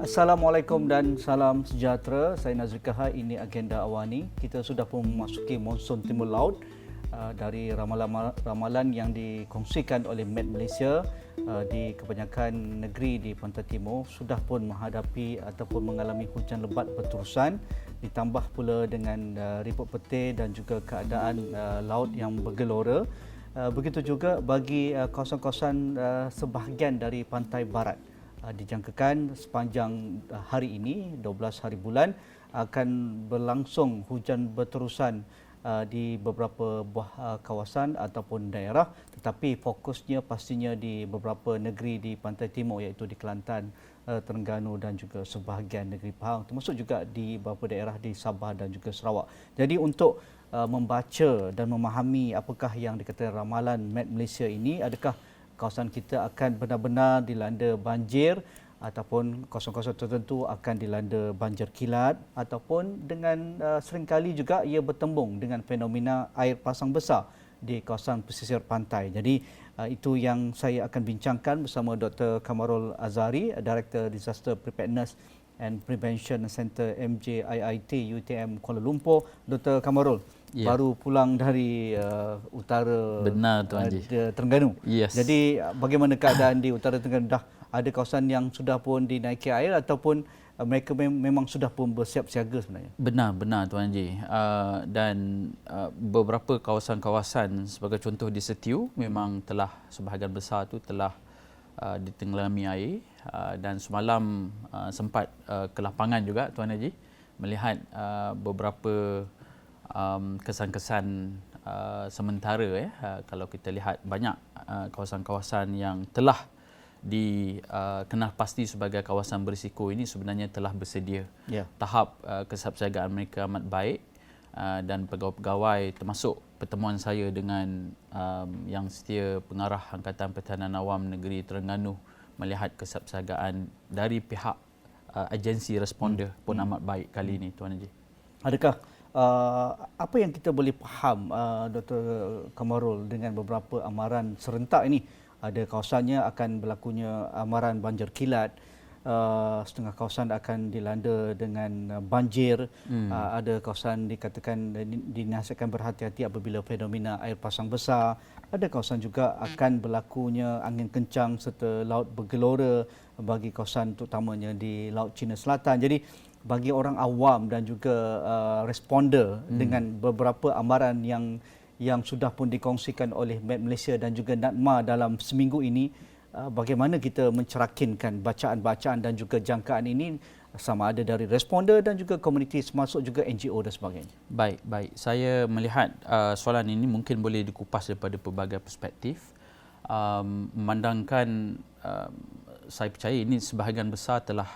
Assalamualaikum dan salam sejahtera. Saya Nazri Kahai, ini Agenda Awani. Kita sudah pun memasuki monsun Timur Laut. Dari ramalan yang dikongsikan oleh Met Malaysia di kebanyakan negeri di Pantai Timur sudah pun menghadapi ataupun mengalami hujan lebat berterusan, ditambah pula dengan ribut petir dan juga keadaan laut yang bergelora. Begitu juga bagi kawasan-kawasan sebahagian dari pantai barat. Dijangkakan sepanjang hari ini 12 hari bulan akan berlangsung hujan berterusan di beberapa buah kawasan ataupun daerah, tetapi fokusnya pastinya di beberapa negeri di Pantai Timur, iaitu di Kelantan, Terengganu dan juga sebahagian negeri Pahang, termasuk juga di beberapa daerah di Sabah dan juga Sarawak. Jadi untuk membaca dan memahami apakah yang dikatakan ramalan Met Malaysia ini, adakah kawasan kita akan benar-benar dilanda banjir ataupun kawasan-kawasan tertentu akan dilanda banjir kilat, ataupun dengan seringkali juga ia bertembung dengan fenomena air pasang besar di kawasan pesisir pantai. Jadi itu yang saya akan bincangkan bersama Dr. Kamarul Azhari, Director Disaster Preparedness and Prevention Center MJIIT UTM Kuala Lumpur. Dr. Kamarul, baru pulang dari utara Terengganu. Yes. Jadi bagaimana keadaan di utara Terengganu? Dah ada kawasan yang sudah pun dinaiki air ataupun mereka memang sudah pun bersiap siaga sebenarnya? Benar Tuan Haji. Dan beberapa kawasan-kawasan sebagai contoh di Setiu memang telah sebahagian besar tu telah ditenggelami air, dan semalam sempat ke lapangan juga Tuan Haji melihat beberapa kesan-kesan sementara. Kalau kita lihat banyak kawasan-kawasan yang telah dikenal pasti sebagai kawasan berisiko ini sebenarnya telah bersedia. Tahap kesiapsiagaan mereka amat baik, dan pegawai-pegawai termasuk pertemuan saya dengan yang setia pengarah Angkatan Pertahanan Awam Negeri Terengganu melihat kesiapsiagaan dari pihak agensi responder pun amat baik kali ini Tuan Haji. Adakah apa yang kita boleh faham Dr. Kamarul dengan beberapa amaran serentak ini? Ada kawasannya akan berlakunya amaran banjir kilat, setengah kawasan akan dilanda dengan banjir, ada kawasan dikatakan dinasihatkan berhati-hati apabila fenomena air pasang besar, ada kawasan juga akan berlakunya angin kencang serta laut bergelora bagi kawasan terutamanya di Laut Cina Selatan. Jadi bagi orang awam dan juga responder dengan beberapa amaran yang sudah pun dikongsikan oleh Met Malaysia dan juga NADMA dalam seminggu ini, bagaimana kita mencerakinkan bacaan-bacaan dan juga jangkaan ini sama ada dari responder dan juga komuniti, termasuk juga NGO dan sebagainya? Baik. Saya melihat soalan ini mungkin boleh dikupas daripada pelbagai perspektif. Memandangkan saya percaya ini sebahagian besar telah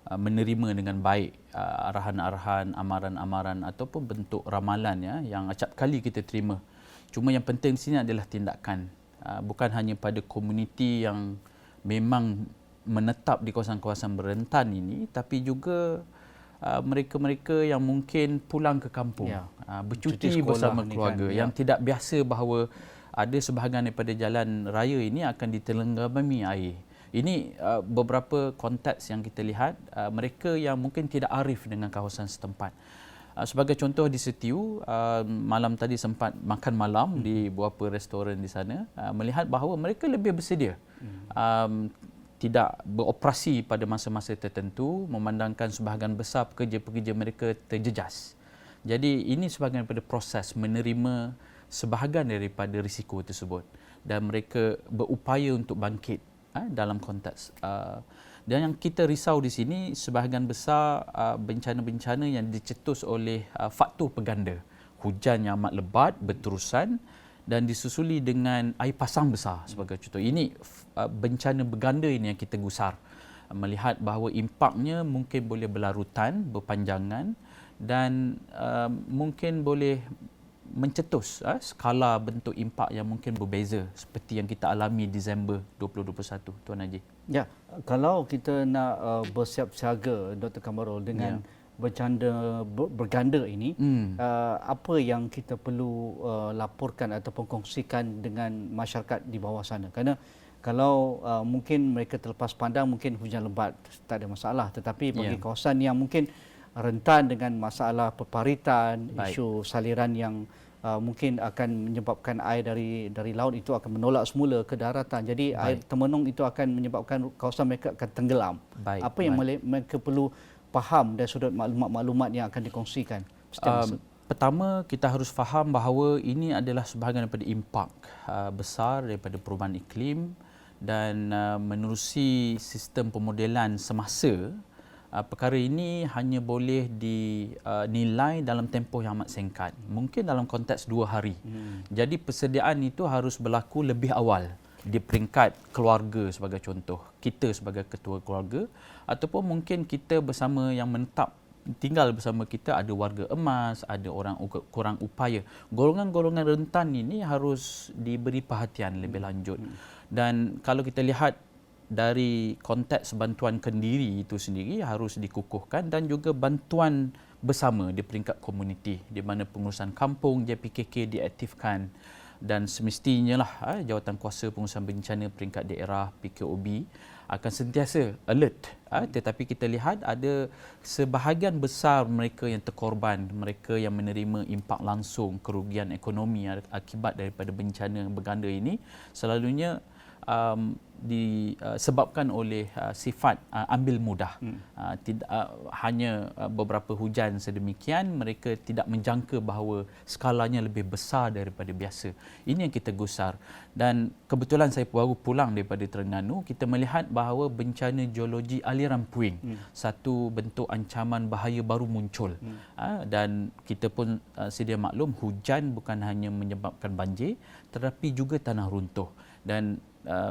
menerima dengan baik arahan-arahan, amaran-amaran ataupun bentuk ramalan yang acap kali kita terima. Cuma yang penting di sini adalah tindakan. Bukan hanya pada komuniti yang memang menetap di kawasan-kawasan berentan ini, tapi juga mereka-mereka yang mungkin pulang ke kampung, bercuti bersama keluarga, yang tidak biasa bahawa ada sebahagian daripada jalan raya ini akan ditelenggami air. Ini beberapa konteks yang kita lihat, mereka yang mungkin tidak arif dengan kawasan setempat. Sebagai contoh di Setiu, malam tadi sempat makan malam di beberapa restoran di sana, melihat bahawa mereka lebih bersedia. Tidak beroperasi pada masa-masa tertentu, memandangkan sebahagian besar pekerja-pekerja mereka terjejas. Jadi ini sebahagian daripada proses menerima sebahagian daripada risiko tersebut, dan mereka berupaya untuk bangkit dalam konteks. Dan yang kita risau di sini sebahagian besar bencana-bencana yang dicetus oleh faktor peganda. Hujan yang amat lebat berterusan dan disusuli dengan air pasang besar sebagai contoh. Ini bencana berganda ini yang kita gusar. Melihat bahawa impaknya mungkin boleh berlarutan, berpanjangan, dan mungkin boleh mencetus skala bentuk impak yang mungkin berbeza seperti yang kita alami Disember 2021 Tuan Haji. Ya, kalau kita nak bersiap siaga Dr. Kamarul dengan bencana berganda ini, apa yang kita perlu laporkan ataupun kongsikan dengan masyarakat di bawah sana? Kerana Kalau mungkin mereka terlepas pandang, mungkin hujan lebat tak ada masalah, tetapi bagi kawasan yang mungkin rentan dengan masalah peparitan, isu saliran yang mungkin akan menyebabkan air dari laut itu akan menolak semula ke daratan. Jadi air Temenung itu akan menyebabkan kawasan mereka akan tenggelam. Apa yang mereka perlu faham dari sudut maklumat-maklumat yang akan dikongsikan? Pertama, kita harus faham bahawa ini adalah sebahagian daripada impak besar daripada perubahan iklim dan menerusi sistem pemodelan semasa. Perkara ini hanya boleh dinilai dalam tempoh yang amat singkat. Mungkin dalam konteks 2 hari. Jadi persediaan itu harus berlaku lebih awal di peringkat keluarga sebagai contoh. Kita sebagai ketua keluarga ataupun mungkin kita bersama yang menetap tinggal bersama kita, ada warga emas, ada orang kurang upaya. Golongan-golongan rentan ini harus diberi perhatian lebih lanjut. Dan kalau kita lihat dari konteks bantuan kendiri itu sendiri harus dikukuhkan dan juga bantuan bersama di peringkat komuniti di mana pengurusan kampung JPKK diaktifkan dan semestinya lah Jawatan Kuasa Pengurusan Bencana peringkat daerah PKOB akan sentiasa alert. Tetapi kita lihat ada sebahagian besar mereka yang terkorban, mereka yang menerima impak langsung kerugian ekonomi akibat daripada bencana berganda ini selalunya disebabkan oleh sifat ambil mudah. Tidak hanya beberapa hujan sedemikian, mereka tidak menjangka bahawa skalanya lebih besar daripada biasa. Ini yang kita gusar. Dan kebetulan saya baru pulang daripada Terengganu, kita melihat bahawa bencana geologi aliran puing, satu bentuk ancaman bahaya baru muncul. Dan kita pun sedia maklum, hujan bukan hanya menyebabkan banjir tetapi juga tanah runtuh. Dan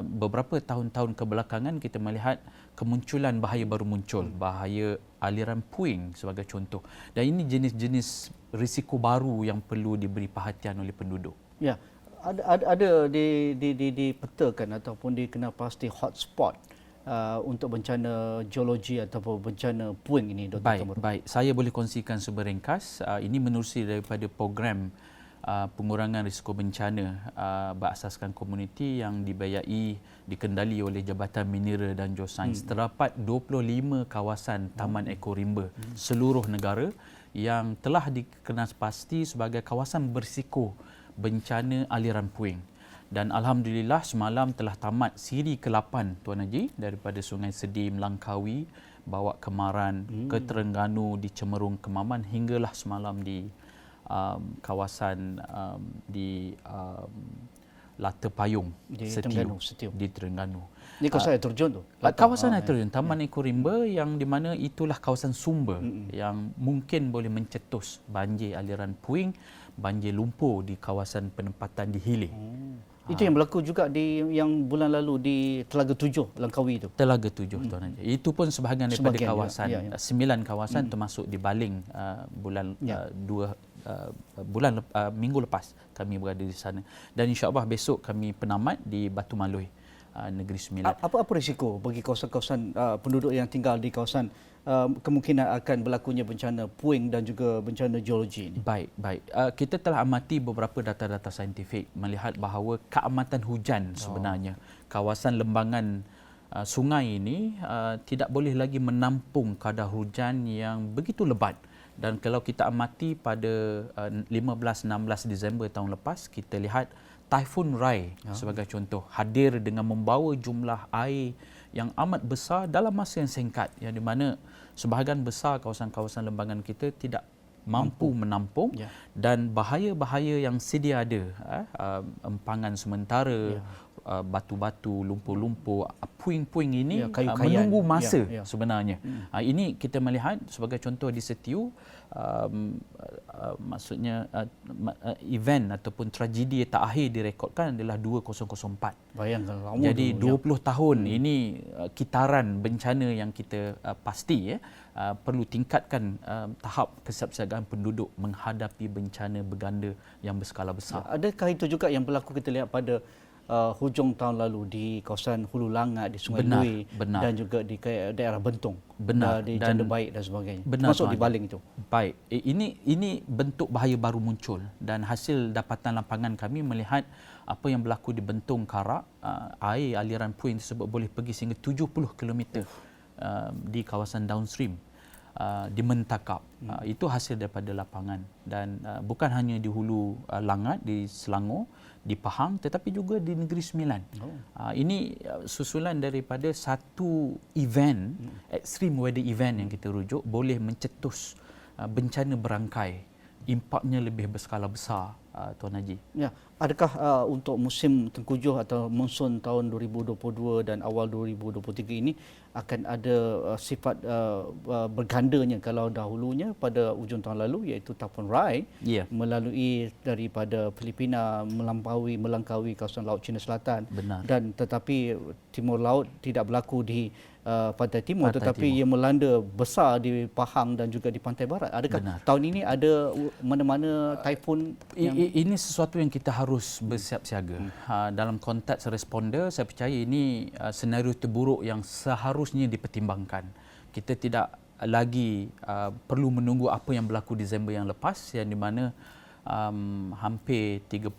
beberapa tahun-tahun kebelakangan kita melihat kemunculan bahaya baru muncul, bahaya aliran puing sebagai contoh. Dan ini jenis-jenis risiko baru yang perlu diberi perhatian oleh penduduk. Ya, ada dipetakan ataupun dikenal pasti hotspot untuk bencana geologi ataupun bencana puing ini, Dr. Temerung. Baik. Saya boleh kongsikan secara ringkas. Ini menerusi daripada program pengurangan risiko bencana berasaskan komuniti yang dibiayai dikendali oleh Jabatan Mineral dan Geosains. Terdapat 25 kawasan taman ekorimba seluruh negara yang telah dikenal pasti sebagai kawasan berisiko bencana aliran puing. Dan alhamdulillah semalam telah tamat siri ke-8 Tuan Haji daripada Sungai Sedim, Langkawi, bawa Kemaran ke Terengganu, di Cemerung, Kemaman hinggalah semalam di kawasan di Lata Payung di Terengganu. Ini kawasan air terjun tu? Kawasan air terjun, Taman Ekorimba yang di mana itulah kawasan sumber yang mungkin boleh mencetus banjir aliran puing, banjir lumpur di kawasan penempatan di Hilir. Itu yang berlaku juga yang bulan lalu di Telaga 7 Langkawi itu. Telaga 7 Tuan Haji. Itu pun sebahagian daripada kawasan 9 kawasan termasuk di Baling minggu lepas kami berada di sana. Dan insya-Allah besok kami penamat di Batu Malui, Negeri Sembilan. Apa risiko bagi kawasan-kawasan penduduk yang tinggal di kawasan kemungkinan akan berlakunya bencana puing dan juga bencana geologi ini? Baik. Kita telah amati beberapa data-data saintifik melihat bahawa keamatan hujan sebenarnya kawasan lembangan sungai ini tidak boleh lagi menampung kadar hujan yang begitu lebat. Dan kalau kita amati pada 15-16 Disember tahun lepas, kita lihat Taifun Rai sebagai contoh hadir dengan membawa jumlah air yang amat besar dalam masa yang singkat, yang di mana sebahagian besar kawasan-kawasan lembangan kita tidak mampu menampung dan bahaya-bahaya yang sedia ada, empangan sementara, batu-batu, lumpur-lumpur, puing-puing ini menunggu masa sebenarnya. Ini kita melihat sebagai contoh di Setiu, maksudnya event ataupun tragedi tak akhir direkodkan adalah 2004. Bayangkan lama. Jadi 20 tahun ini kitaran bencana yang kita pasti perlu tingkatkan tahap kesiapsiagaan penduduk menghadapi bencana berganda yang berskala besar. Adakah itu juga yang berlaku kita lihat pada hujung tahun lalu di kawasan Hulu Langat, di Sungai Benar, Lui benar. dan juga di daerah Bentong, Benar. di Dan Janda Baik dan sebagainya. benar, Termasuk Tuan di Baling itu. Baik, ini bentuk bahaya baru muncul dan hasil dapatan lapangan kami melihat apa yang berlaku di Bentong Karak, air aliran puing tersebut boleh pergi sehingga 70 km di kawasan downstream di Mentakap. Itu hasil daripada lapangan dan bukan hanya di Hulu Langat, di Selangor, di Pahang, tetapi juga di Negeri Sembilan. Ini susulan daripada satu event, extreme weather event yang kita rujuk, boleh mencetus bencana berangkai. Impaknya lebih berskala besar, Tuan Haji. Ya, adakah untuk musim tengkujuh atau monsun tahun 2022 dan awal 2023 ini akan ada sifat bergandanya kalau dahulunya pada hujung tahun lalu iaitu Typhoon Rai melalui daripada Filipina melangkaui kawasan Laut Cina Selatan. Benar. Dan tetapi Timur Laut tidak berlaku di Pantai Timur, tetapi Timur. ia melanda besar di Pahang dan juga di Pantai Barat. Adakah Benar. tahun ini ada mana-mana taifun Ini sesuatu yang kita harus bersiap siaga. Dalam konteks responder, saya percaya ini senario terburuk yang seharusnya dipertimbangkan. Kita tidak lagi perlu menunggu apa yang berlaku Disember yang lepas, yang di mana hampir 32,000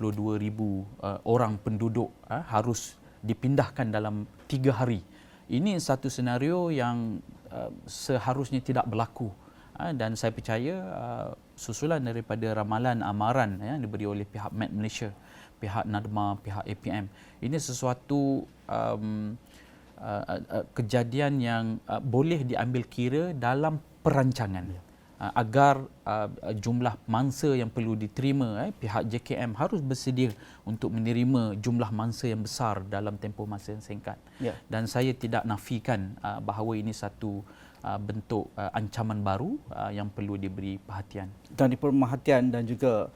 orang penduduk harus dipindahkan dalam 3 hari. Ini satu senario yang seharusnya tidak berlaku. Dan saya percaya susulan daripada ramalan amaran yang diberi oleh pihak Met Malaysia, pihak NADMA, pihak APM, ini sesuatu kejadian yang boleh diambil kira dalam perancangan agar jumlah mangsa yang perlu diterima, pihak JKM harus bersedia untuk menerima jumlah mangsa yang besar dalam tempoh masa yang singkat. Dan saya tidak nafikan bahawa ini satu bentuk ancaman baru yang perlu diberi perhatian. Dan di perhatian dan juga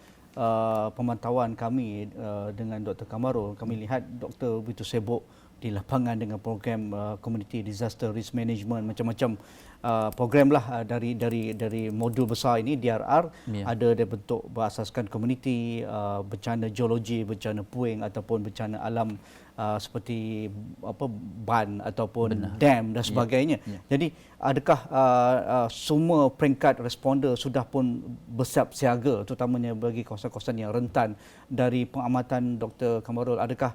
pemantauan kami dengan Dr. Kamarul, kami lihat Dr. begitu sibuk di lapangan dengan program Community Disaster Risk Management, macam-macam program lah dari modul besar ini DRR. Ada dari bentuk berasaskan komuniti, bencana geologi, bencana puing ataupun bencana alam seperti ban ataupun dam dan sebagainya. Jadi adakah semua peringkat responder sudah pun bersiap siaga, terutamanya bagi kawasan-kawasan yang rentan? Dari pengamatan Dr. Kamarul, adakah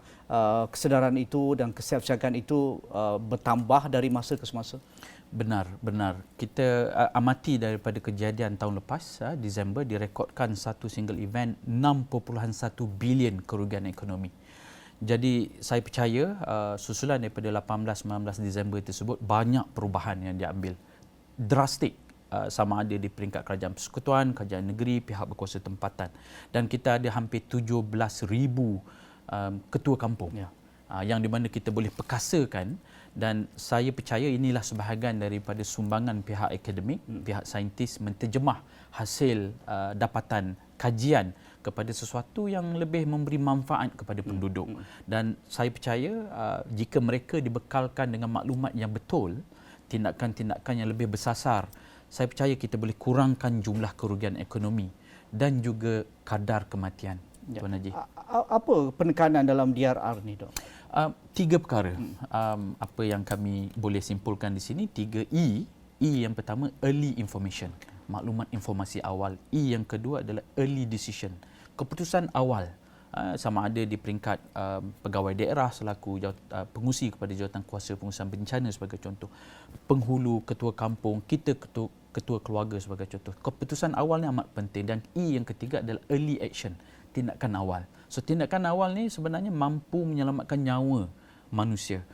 kesedaran itu dan kesiapsiagaan itu bertambah dari masa ke semasa? Benar. Kita amati daripada kejadian tahun lepas, Disember direkodkan satu single event 6.1 bilion kerugian ekonomi. Jadi saya percaya susulan daripada 18-19 Disember tersebut banyak perubahan yang diambil. Drastik, sama ada di peringkat kerajaan persekutuan, kerajaan negeri, pihak berkuasa tempatan. Dan kita ada hampir 17,000 ketua kampung yang di mana kita boleh perkasakan, dan saya percaya inilah sebahagian daripada sumbangan pihak akademik, pihak saintis menterjemah hasil dapatan kajian kepada sesuatu yang lebih memberi manfaat kepada penduduk. Dan saya percaya jika mereka dibekalkan dengan maklumat yang betul, tindakan-tindakan yang lebih bersasar, saya percaya kita boleh kurangkan jumlah kerugian ekonomi dan juga kadar kematian. Tuan Haji. Apa penekanan dalam DRR ni, Dok? 3 perkara apa yang kami boleh simpulkan di sini. 3 E. E yang pertama, early information, maklumat informasi awal. E yang kedua adalah early decision, keputusan awal, sama ada di peringkat pegawai daerah selaku pengusi kepada jawatan kuasa pengurusan bencana sebagai contoh, penghulu, ketua kampung, kita ketua keluarga sebagai contoh. Keputusan awal ni amat penting. Dan E yang ketiga adalah early action, tindakan awal. So tindakan awal ni sebenarnya mampu menyelamatkan nyawa manusia.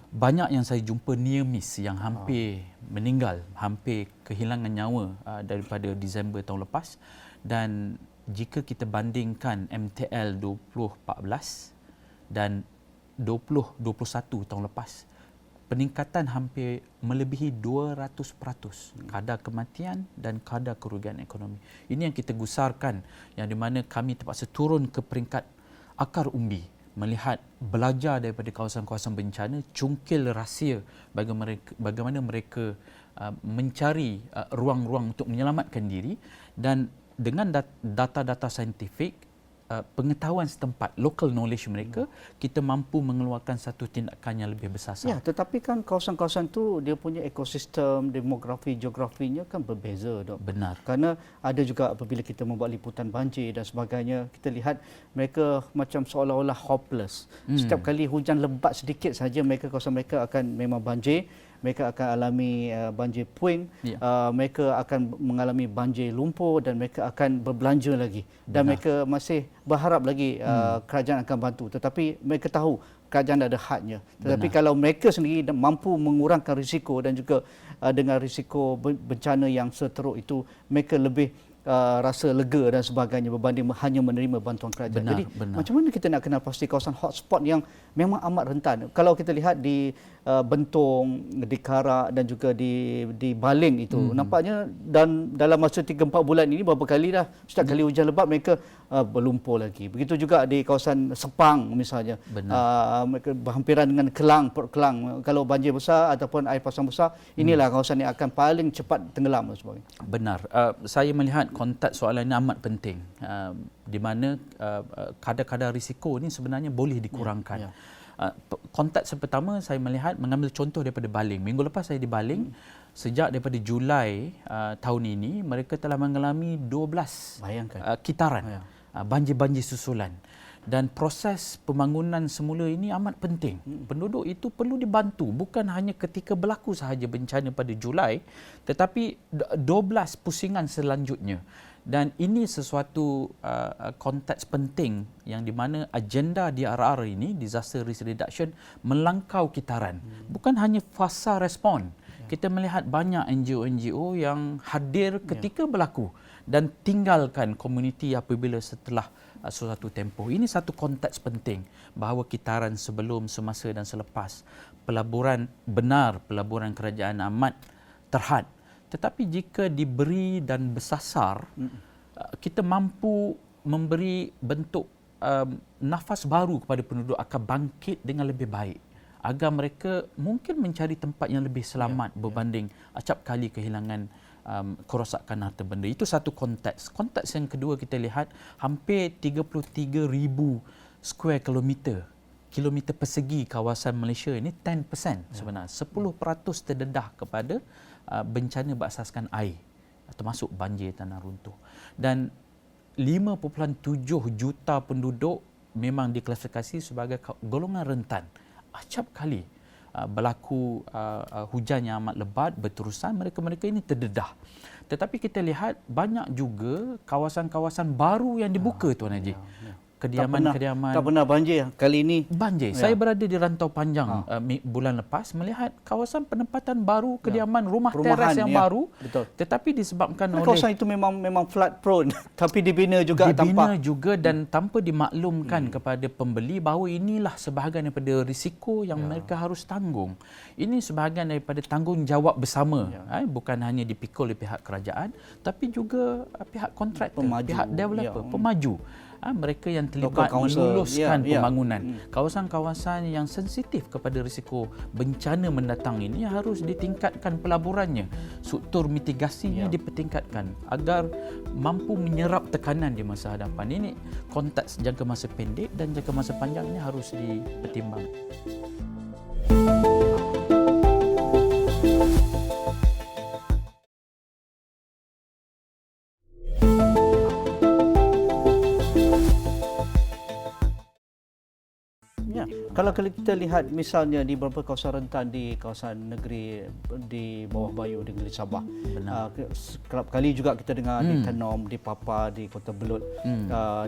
Banyak yang saya jumpa near miss yang hampir meninggal, hampir kehilangan nyawa daripada Disember tahun lepas. Dan jika kita bandingkan MTL 2014 dan 2021 tahun lepas, peningkatan hampir melebihi 200% kadar kematian dan kadar kerugian ekonomi. Ini yang kita gusarkan, yang di mana kami terpaksa turun ke peringkat akar umbi, melihat, belajar daripada kawasan-kawasan bencana, cungkil rahsia bagaimana mereka mencari ruang-ruang untuk menyelamatkan diri. Dan dengan data-data saintifik, pengetahuan setempat, local knowledge mereka, kita mampu mengeluarkan satu tindakan yang lebih bersasar. Ya, tetapi kan kawasan-kawasan tu dia punya ekosistem, demografi, geografinya kan berbeza, Dok. Benar. Kerana ada juga apabila kita membuat liputan banjir dan sebagainya, kita lihat mereka macam seolah-olah hopeless. Setiap kali hujan lebat sedikit saja, kawasan mereka akan memang banjir. Mereka akan alami banjir puing, mereka akan mengalami banjir lumpur dan mereka akan berbelanja lagi. Dan mereka masih berharap lagi kerajaan akan bantu. Tetapi mereka tahu kerajaan ada hadnya. Tetapi kalau mereka sendiri mampu mengurangkan risiko dan juga dengan risiko bencana yang seteruk itu, mereka lebih rasa lega dan sebagainya berbanding hanya menerima bantuan kerajaan. Benar, Jadi benar. macam mana kita nak kenal pasti kawasan hotspot yang memang amat rentan? Kalau kita lihat di Bentong, di Karak dan juga di Baling itu, nampaknya dan dalam masa 3-4 bulan ini berapa kali dah setiap kali hujan lebat mereka berlumpur lagi. Begitu juga di kawasan Sepang misalnya. Mereka berhampiran dengan Kelang, Port Kelang. Kalau banjir besar ataupun air pasang besar, inilah kawasan yang akan paling cepat tenggelam dan sebagainya. Benar. Saya melihat konteks soalan ini amat penting, di mana kadar-kadar risiko ini sebenarnya boleh dikurangkan. Konteks pertama saya melihat mengambil contoh daripada Baling. Minggu lepas saya di Baling, sejak daripada Julai tahun ini mereka telah mengalami 12 kitaran banjir-banjir susulan. Dan proses pembangunan semula ini amat penting. Penduduk itu perlu dibantu, bukan hanya ketika berlaku sahaja bencana pada Julai, tetapi 12 pusingan selanjutnya. Dan ini sesuatu konteks penting yang di mana agenda DRR ini, Disaster Risk Reduction, melangkau kitaran. Bukan hanya fasa respon. Kita melihat banyak NGO-NGO yang hadir ketika berlaku dan tinggalkan komuniti apabila setelah suatu tempoh. Ini satu konteks penting bahawa kitaran sebelum, semasa dan selepas pelaburan kerajaan amat terhad. Tetapi jika diberi dan bersasar, kita mampu memberi bentuk nafas baru kepada penduduk akan bangkit dengan lebih baik agar mereka mungkin mencari tempat yang lebih selamat berbanding acap kali kehilangan kerosakan harta benda. Itu satu konteks. Konteks yang kedua kita lihat hampir 33,000 square kilometer persegi kawasan Malaysia ini 10% sebenarnya. 10% terdedah kepada bencana berasaskan air, termasuk banjir, tanah runtuh. Dan 5.7 juta penduduk memang diklasifikasi sebagai golongan rentan. Acap kali berlaku hujan yang amat lebat berterusan, mereka-mereka ini terdedah. Tetapi kita lihat banyak juga kawasan-kawasan baru yang dibuka, Tuan Haji. Kediaman-kediaman. Tak pernah banjir. Kali ini banjir. Saya berada di Rantau Panjang bulan lepas melihat kawasan penempatan baru, kediaman, rumah teras yang baru. Betul. Tetapi disebabkan oleh kawasan itu memang flood prone tapi dibina juga dan tanpa dimaklumkan kepada pembeli bahawa inilah sebahagian daripada risiko yang mereka harus tanggung. Ini sebahagian daripada tanggungjawab bersama. Bukan hanya dipikul oleh pihak kerajaan tapi juga pihak kontraktor, pihak developer, pemaju. Mereka yang terlibat meluluskan pembangunan. Kawasan-kawasan yang sensitif kepada risiko bencana mendatang ini harus ditingkatkan pelaburannya. Struktur mitigasinya dipertingkatkan agar mampu menyerap tekanan di masa hadapan. Ini konteks jangka masa pendek dan jangka masa panjangnya harus dipertimbangkan. Kalau kita lihat misalnya di beberapa kawasan rentan di kawasan negeri di bawah Bayu di negeri Sabah. Kerap kali juga kita dengar di Tenom, di Papa, di Kota Belud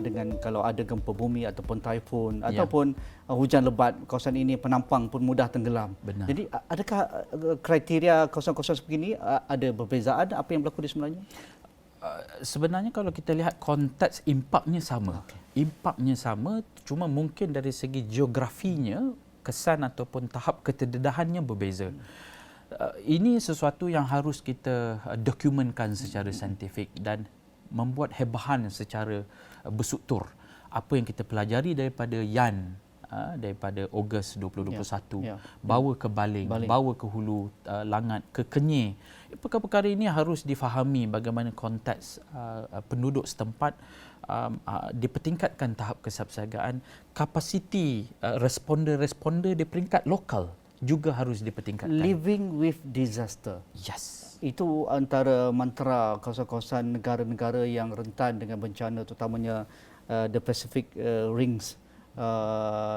dengan kalau ada gempa bumi ataupun taifun ataupun hujan lebat, kawasan ini penampang pun mudah tenggelam. Jadi adakah kriteria kawasan-kawasan seperti ini ada perbezaan apa yang berlaku di sebenarnya? Sebenarnya kalau kita lihat konteks impaknya sama. Impaknya sama, cuma mungkin dari segi geografinya kesan ataupun tahap keterdedahannya berbeza. Ini sesuatu yang harus kita dokumentkan secara saintifik dan membuat hebahan secara berstruktur. Apa yang kita pelajari daripada Yan daripada Ogos 2021 bawa ke Baling, bawa ke Hulu Langat, ke Kenyir. Perkara-perkara ini harus difahami bagaimana konteks penduduk setempat, dipertingkatkan tahap kesiapsiagaan, kapasiti responder di peringkat lokal juga harus dipertingkatkan. Living with disaster. Yes. Itu antara mantra kawasan-kawasan negara-negara yang rentan dengan bencana, terutamanya the Pacific Rings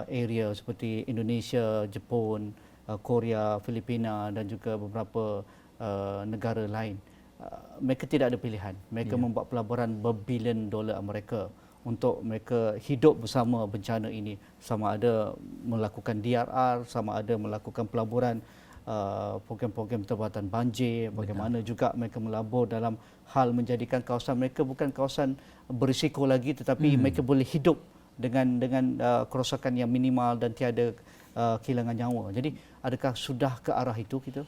area seperti Indonesia, Jepun, Korea, Filipina dan juga beberapa negara lain. Mereka tidak ada pilihan. Mereka membuat pelaburan berbilion dolar Amerika untuk mereka hidup bersama bencana ini. Sama ada melakukan DRR, sama ada melakukan pelaburan, program-program tempatan banjir, bagaimana juga mereka melabur dalam hal menjadikan kawasan mereka bukan kawasan berisiko lagi, tetapi mereka boleh hidup dengan kerosakan yang minimal dan tiada kehilangan nyawa. Jadi adakah sudah ke arah itu kita?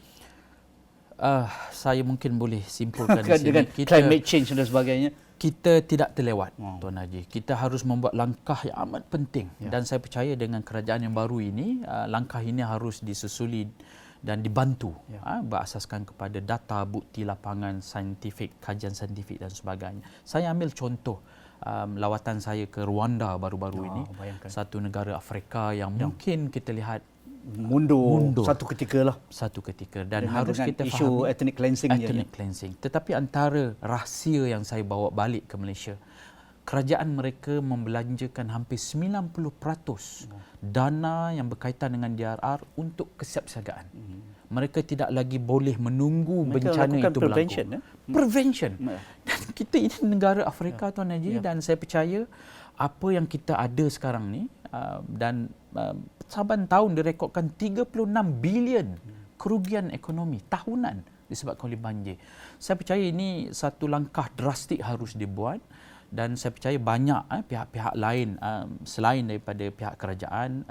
Saya mungkin boleh simpulkan di sini. Dengan climate change dan sebagainya. Kita tidak terlewat, Tuan Haji. Kita harus membuat langkah yang amat penting. Dan saya percaya dengan kerajaan yang baru ini, langkah ini harus disusuli dan dibantu berasaskan kepada data, bukti lapangan, saintifik, kajian saintifik dan sebagainya. Saya ambil contoh lawatan saya ke Rwanda baru-baru ini. Bayangkan. Satu negara Afrika yang mungkin kita lihat mundur satu ketika lah. Satu ketika. Dan dengan harus kita isu fahami ethnic cleansing. Ethnic cleansing. Tetapi antara rahsia yang saya bawa balik ke Malaysia, kerajaan mereka membelanjakan hampir 90% dana yang berkaitan dengan DRR untuk kesiapsiagaan. Mereka tidak lagi boleh menunggu bencana itu berlaku. Prevention. Dan kita ini negara Afrika, Tuan Haji, dan saya percaya apa yang kita ada sekarang ni dan saban tahun direkodkan 36 bilion kerugian ekonomi tahunan disebabkan oleh banjir. Saya percaya ini satu langkah drastik harus dibuat. Dan saya percaya banyak pihak-pihak lain selain daripada pihak kerajaan,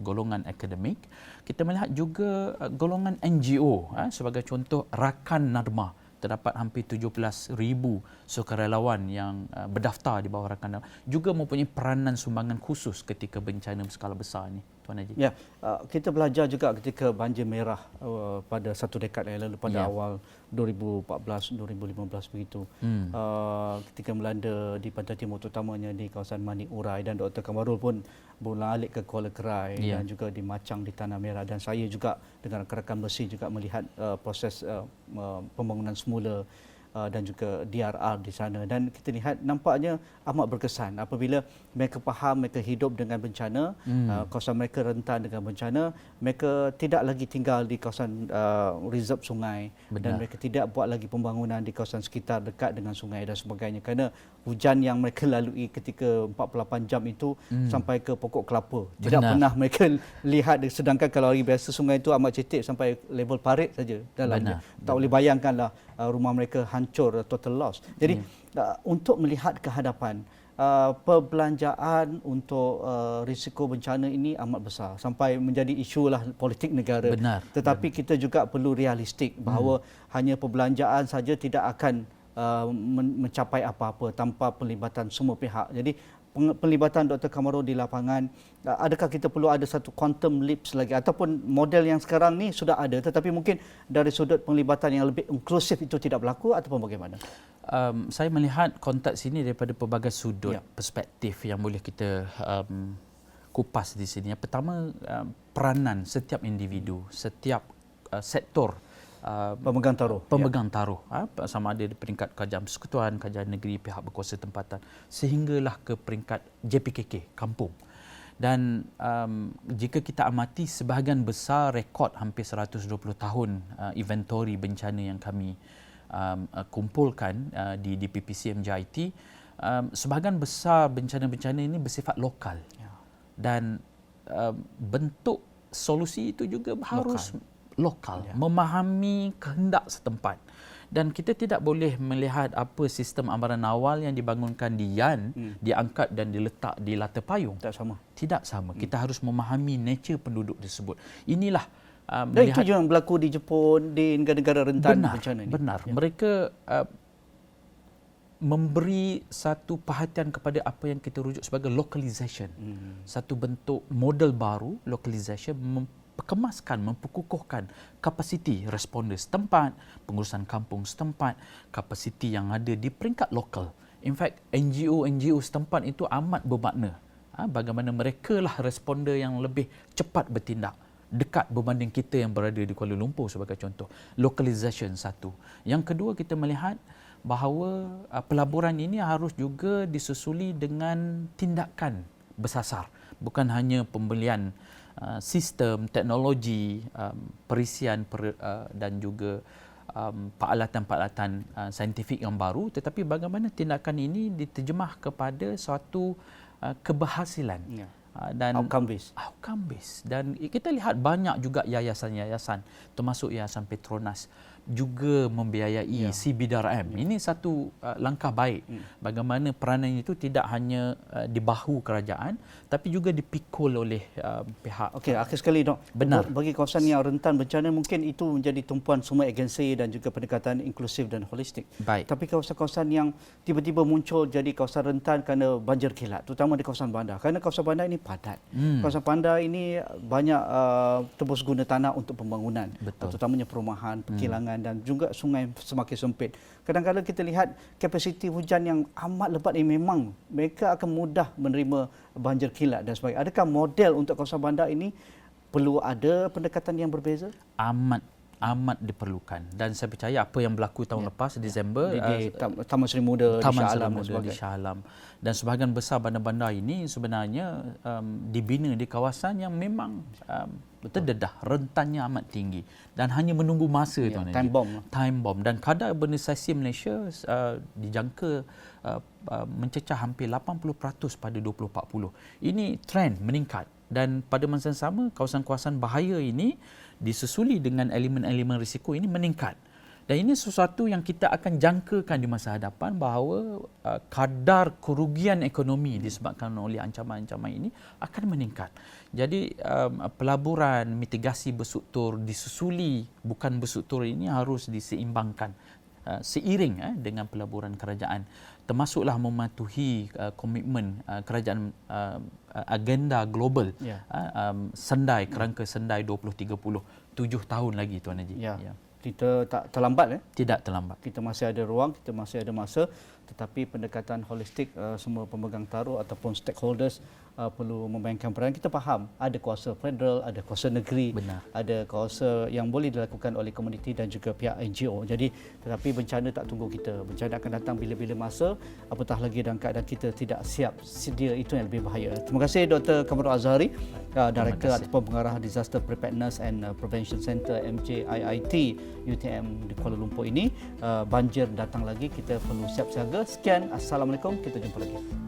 golongan akademik, kita melihat juga golongan NGO. Sebagai contoh, Rakan Nadma, terdapat hampir 17,000 sukarelawan yang berdaftar di bawah Rakan Nadma, juga mempunyai peranan sumbangan khusus ketika bencana berskala besar ini, Tuan Haji. Ya, kita belajar juga ketika banjir merah pada satu dekad yang lalu, pada awal 2014-2015 begitu. Ketika melanda di pantai timur, terutamanya di kawasan Mani Urai, dan Dr. Kamarul pun beralik ke Kuala Kerai dan juga di Macang di Tanah Merah, dan saya juga dengan rakan-rakan bersih juga melihat proses pembangunan semula dan juga DRR di sana, dan kita lihat nampaknya amat berkesan apabila mereka faham mereka hidup dengan bencana, kawasan mereka rentan dengan bencana, mereka tidak lagi tinggal di kawasan reserve sungai. Benar. Dan mereka tidak buat lagi pembangunan di kawasan sekitar dekat dengan sungai dan sebagainya, kerana hujan yang mereka lalui ketika 48 jam itu sampai ke pokok kelapa. Tidak pernah mereka lihat, sedangkan kalau hari biasa sungai itu amat cetek sampai level parit saja dalamnya. Tak boleh bayangkanlah rumah mereka hancur, total loss. Jadi untuk melihat ke hadapan, perbelanjaan untuk risiko bencana ini amat besar sampai menjadi isu lah politik negara. Tetapi kita juga perlu realistik bahawa hanya perbelanjaan saja tidak akan mencapai apa-apa tanpa pelibatan semua pihak. Jadi pelibatan Dr. Kamarul di lapangan, adakah kita perlu ada satu quantum leaps lagi, ataupun model yang sekarang ni sudah ada tetapi mungkin dari sudut pelibatan yang lebih inklusif itu tidak berlaku, ataupun bagaimana? Saya melihat konteks ini daripada pelbagai sudut perspektif yang boleh kita kupas di sini. Yang pertama, peranan setiap individu, setiap sektor pemegang taruh, sama ada di peringkat kerajaan persekutuan, kerajaan negeri, pihak berkuasa tempatan, sehinggalah ke peringkat JPKK kampung. Dan jika kita amati, sebahagian besar rekod hampir 120 tahun inventory bencana yang kami kumpulkan di PPC MJIT, sebahagian besar bencana-bencana ini bersifat lokal. Dan bentuk solusi itu juga harus lokal, memahami kehendak setempat. Dan kita tidak boleh melihat apa sistem amaran awal yang dibangunkan di Yan, diangkat dan diletak di Lata Payung. Tidak sama. Kita harus memahami nature penduduk tersebut. Inilah dan itu juga yang berlaku di Jepun, di negara-negara rentan bencana ini. Benar. Mereka memberi satu perhatian kepada apa yang kita rujuk sebagai localization. Satu bentuk model baru, localization, kemaskan, memperkukuhkan kapasiti responder setempat, pengurusan kampung setempat, kapasiti yang ada di peringkat lokal. In fact, NGO setempat itu amat bermakna. Bagaimana mereka lah responder yang lebih cepat bertindak, dekat berbanding kita yang berada di Kuala Lumpur sebagai contoh. Localization satu. Yang kedua, kita melihat bahawa pelaburan ini harus juga disusuli dengan tindakan bersasar. Bukan hanya pembelian sistem, teknologi, perisian dan juga peralatan-peralatan saintifik yang baru, tetapi bagaimana tindakan ini diterjemah kepada suatu keberhasilan. Dan outcome based. Dan kita lihat banyak juga yayasan-yayasan, termasuk Yayasan Petronas, juga membiayai CBDRM. Ini satu langkah baik. Bagaimana peranan itu tidak hanya di bahu kerajaan, tapi juga dipikul oleh pihak. Okey, akhir sekali Dok. Benar. Bagi kawasan yang rentan bencana, mungkin itu menjadi tumpuan semua agensi dan juga pendekatan inklusif dan holistik. Baik. Tapi kawasan-kawasan yang tiba-tiba muncul jadi kawasan rentan kerana banjir kilat, terutama di kawasan bandar. Kerana kawasan bandar ini padat. Kawasan bandar ini banyak tebus guna tanah untuk pembangunan. Betul. Terutamanya perumahan, perkilangan dan juga sungai semakin sempit. Kadang-kadang kita lihat kapasiti hujan yang amat lebat ini, memang mereka akan mudah menerima banjir kilat dan sebagainya. Adakah model untuk kawasan bandar ini perlu ada pendekatan yang berbeza? Amat diperlukan, dan saya percaya apa yang berlaku tahun lepas Disember di Taman Seri Muda di Shah Alam dan sebahagian besar bandar-bandar ini sebenarnya dibina di kawasan yang memang terdedah, rentannya amat tinggi dan hanya menunggu masa time bomb dan kadar urbanisasi Malaysia dijangka mencecah hampir 80% pada 2040. Ini trend meningkat, dan pada masa yang sama kawasan-kawasan bahaya ini disusuli dengan elemen-elemen risiko ini meningkat. Dan ini sesuatu yang kita akan jangkakan di masa hadapan, bahawa kadar kerugian ekonomi disebabkan oleh ancaman-ancaman ini akan meningkat. Jadi pelaburan, mitigasi berstruktur disusuli, bukan berstruktur ini harus diseimbangkan seiring dengan pelaburan kerajaan, termasuklah mematuhi komitmen kerajaan agenda global Sendai, kerangka Sendai 2030, 7 tahun lagi Tuan Haji. Kita tak terlambat. Tidak terlambat. Kita masih ada ruang, kita masih ada masa, tetapi pendekatan holistik semua pemegang taruh ataupun stakeholders perlu memainkan peranan. Kita faham ada kuasa federal, ada kuasa negeri, ada kuasa yang boleh dilakukan oleh komuniti dan juga pihak NGO. Jadi tetapi bencana tak tunggu kita. Bencana akan datang bila-bila masa, apatah lagi dalam keadaan kita tidak siap sedia, itu yang lebih bahaya. Terima kasih Dr. Kamarul Azhari, Director ataupun Pengarah Disaster Preparedness and Prevention Center MJIIT UTM di Kuala Lumpur ini. Banjir datang lagi, kita perlu siap siaga. Sekian, Assalamualaikum, kita jumpa lagi.